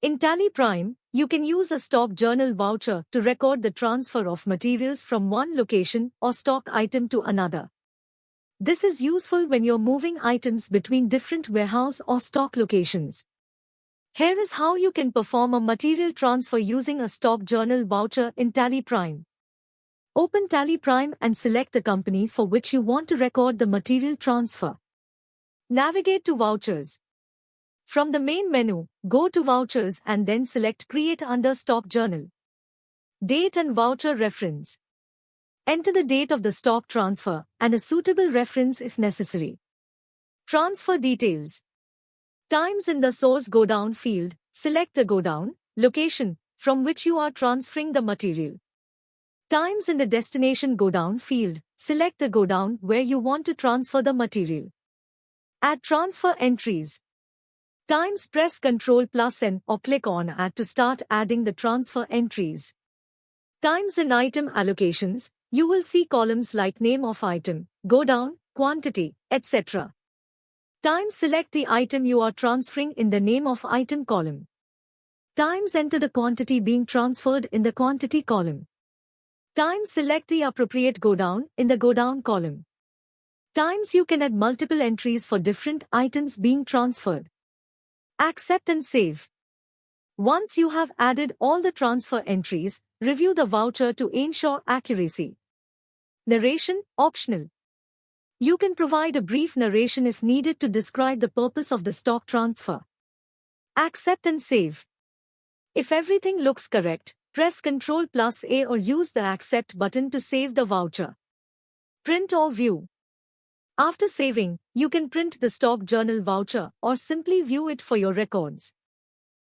In Tally Prime, you can use a stock journal voucher to record the transfer of materials from one location or stock item to another. This is useful when you're moving items between different warehouse or stock locations. Here is how you can perform a material transfer using a stock journal voucher in Tally Prime. Open Tally Prime and select the company for which you want to record the material transfer. Navigate to Vouchers. From the main menu, go to Vouchers and then select Create under Stock Journal. Date and voucher reference. Enter the date of the stock transfer and a suitable reference if necessary. Transfer details. Times in the source godown field, select the godown, location, from which you are transferring the material. Times in the destination godown field, select the godown where you want to transfer the material. Add transfer entries. Times, press Ctrl+N or click on Add to start adding the transfer entries. Times in item allocations, you will see columns like name of item, godown, quantity, etc. Times, select the item you are transferring in the name of item column. Times, enter the quantity being transferred in the quantity column. Times, select the appropriate godown in the godown column. Times, you can add multiple entries for different items being transferred. Accept and save. Once you have added all the transfer entries, review the voucher to ensure accuracy. Narration, optional. You can provide a brief narration if needed to describe the purpose of the stock transfer. Accept and save. If everything looks correct, press Ctrl+A or use the Accept button to save the voucher. Print or view. After saving, you can print the stock journal voucher or simply view it for your records.